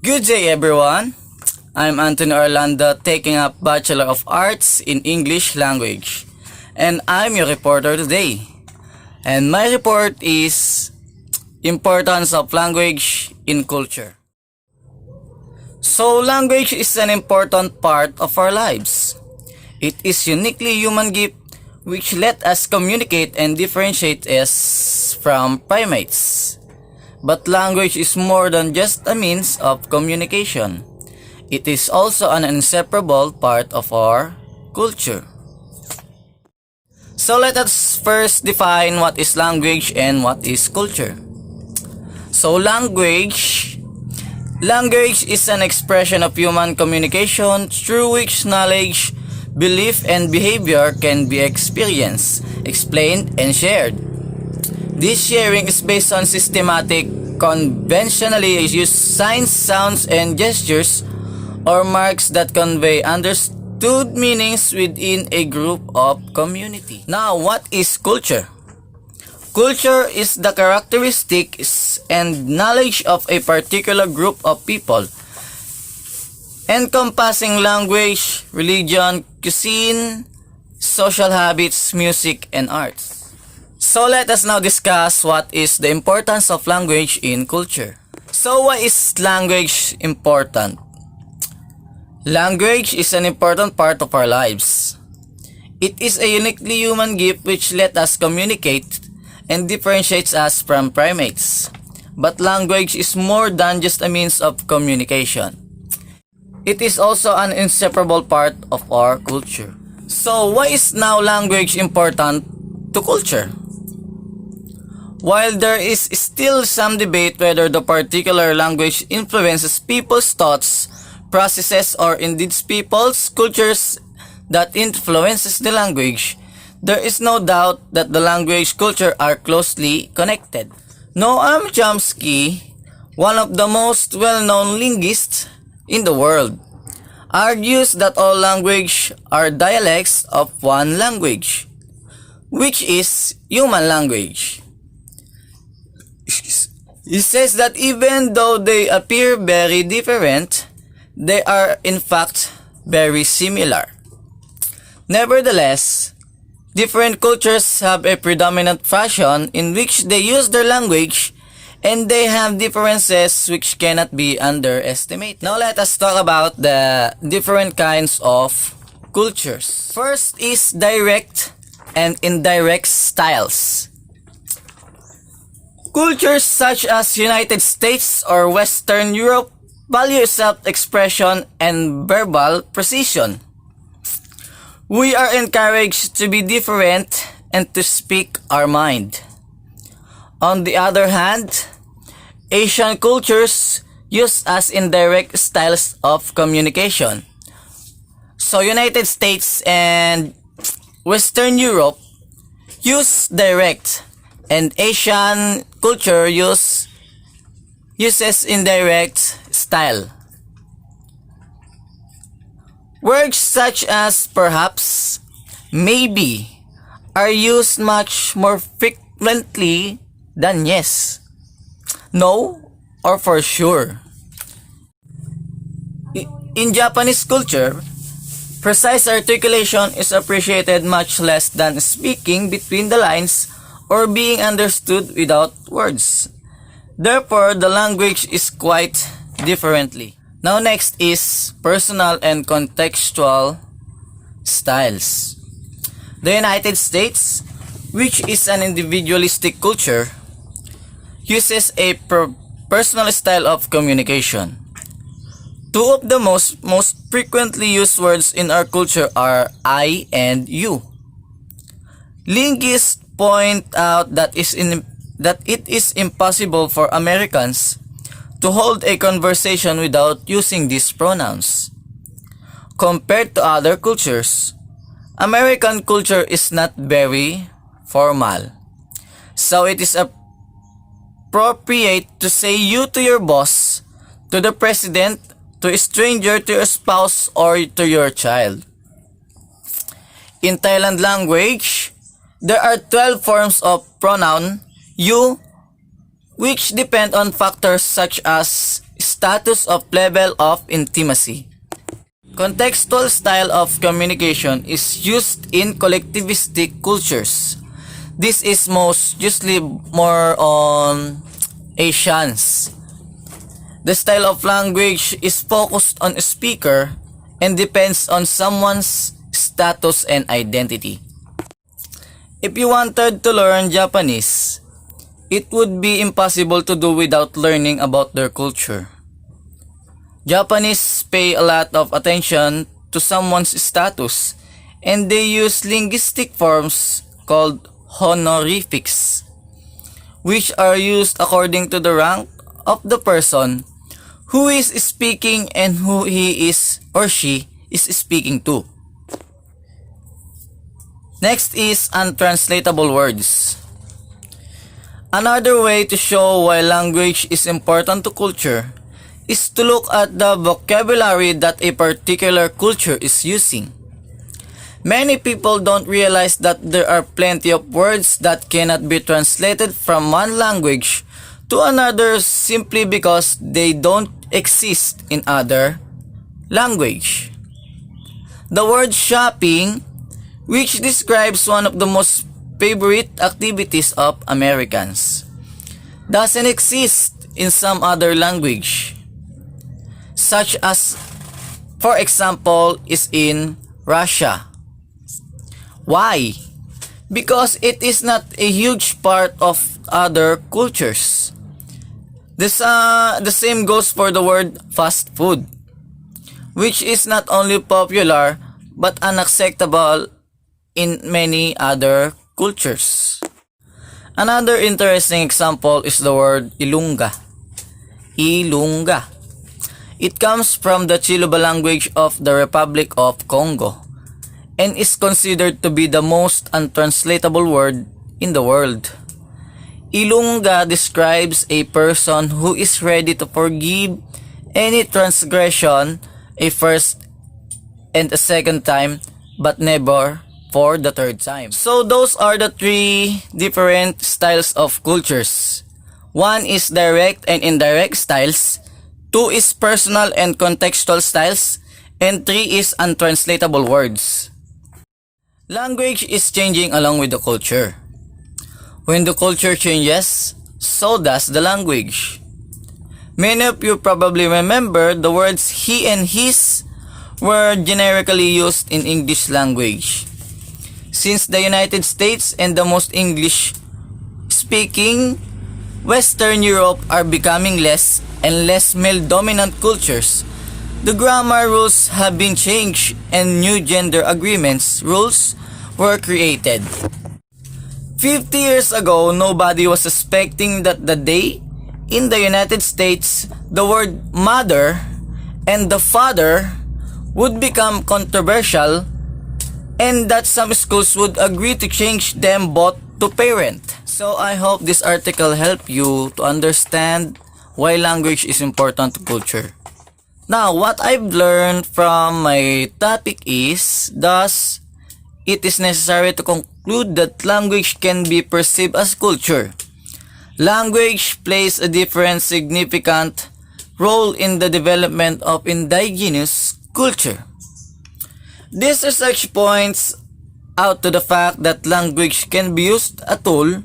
Good day everyone. I'm Anthony Orlando taking up Bachelor of Arts in English Language and I'm your reporter today. And my report is Importance of Language in Culture. So language is an important part of our lives. It is uniquely human gift which let us communicate and differentiate us from primates. But language is more than just a means of communication. It is also an inseparable part of our culture. So let us first define what is language and what is culture. So language is an expression of human communication through which knowledge, belief, and behavior can be experienced, explained, and shared. This sharing is based on systematic, conventionally used signs, sounds, and gestures or marks that convey understood meanings within a group of community. Now, what is culture? Culture is the characteristics and knowledge of a particular group of people, encompassing language, religion, cuisine, social habits, music, and arts. So let us now discuss what is the importance of language in culture. So why is language important? Language is an important part of our lives. It is a uniquely human gift which let us communicate and differentiates us from primates. But language is more than just a means of communication. It is also an inseparable part of our culture. So why is now language important to culture? While there is still some debate whether the particular language influences people's thoughts, processes, or indeed people's cultures that influences the language, there is no doubt that the language culture are closely connected. Noam Chomsky, one of the most well-known linguists in the world, argues that all language are dialects of one language, which is human language. He says that even though they appear very different, they are in fact very similar. Nevertheless, different cultures have a predominant fashion in which they use their language, and they have differences which cannot be underestimated. Now let us talk about the different kinds of cultures. First is direct and indirect styles. Cultures such as United States or Western Europe value self-expression and verbal precision. We are encouraged to be different and to speak our mind. On the other hand, Asian cultures use as indirect styles of communication. So United States and Western Europe use direct, and Asian culture uses indirect style. Words such as perhaps, maybe are used much more frequently than yes, no, or for sure. In Japanese culture, precise articulation is appreciated much less than speaking between the lines or being understood without words. Therefore, the language is quite differently. Now next is personal and contextual styles. The United States, which is an individualistic culture, uses a personal style of communication. Two of the most frequently used words in our culture are I and you. Linguists point out that it is impossible for Americans to hold a conversation without using these pronouns. Compared to other cultures, American culture is not very formal. So it is appropriate to say you to your boss, to the president, to a stranger, to your spouse, or to your child. In Thailand language, there are 12 forms of pronoun you, which depend on factors such as status of level of intimacy. Contextual style of communication is used in collectivistic cultures. This is most usually more on Asians. The style of language is focused on a speaker and depends on someone's status and identity. If you wanted to learn Japanese, it would be impossible to do without learning about their culture. Japanese pay a lot of attention to someone's status, and they use linguistic forms called honorifics, which are used according to the rank of the person who is speaking and who he is or she is speaking to. Next is untranslatable words. Another way to show why language is important to culture is to look at the vocabulary that a particular culture is using. Many people don't realize that there are plenty of words that cannot be translated from one language to another simply because they don't exist in other language. The word shopping, which describes one of the most favorite activities of Americans, doesn't exist in some other language, such as, for example, is in Russia. Why? Because it is not a huge part of other cultures. The same goes for the word fast food, which is not only popular but unacceptable in many other cultures. Another interesting example is the word ilunga. Ilunga. It comes from the Chiluba language of the Republic of Congo and is considered to be the most untranslatable word in the world. Ilunga describes a person who is ready to forgive any transgression a first and a second time, but never for the third time. So those are the three different styles of cultures. One is direct and indirect styles, two is personal and contextual styles, and three is untranslatable words. Language is changing along with the culture. When the culture changes, so does the language. Many of you probably remember the words he and his were generically used in English language. Since the United States and the most English-speaking Western Europe are becoming less and less male-dominant cultures, the grammar rules have been changed and new gender agreements rules were created. 50 years ago, nobody was suspecting that the day in the United States the word mother and the father would become controversial and that some schools would agree to change them both to parent. So I hope this article helped you to understand why language is important to culture. Now, what I've learned from my topic is, thus, it is necessary to conclude that language can be perceived as culture. Language plays a different significant role in the development of indigenous culture. This research points out to the fact that language can be used as a tool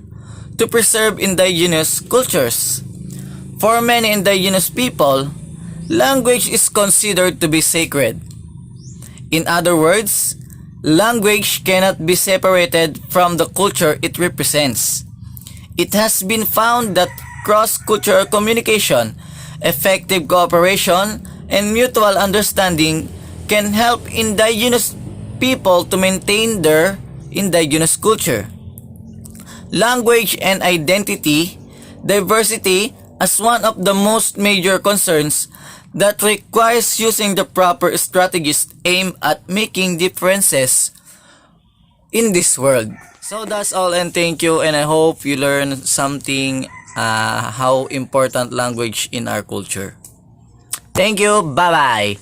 to preserve indigenous cultures. For many indigenous people, language is considered to be sacred. In other words, language cannot be separated from the culture it represents. It has been found that cross-cultural communication, effective cooperation, and mutual understanding can help indigenous people to maintain their indigenous culture. Language and identity diversity as one of the most major concerns that requires using the proper strategies aimed at making differences in this world. So that's all, and thank you, and I hope you learn something how important language in our culture. Thank you. Bye bye.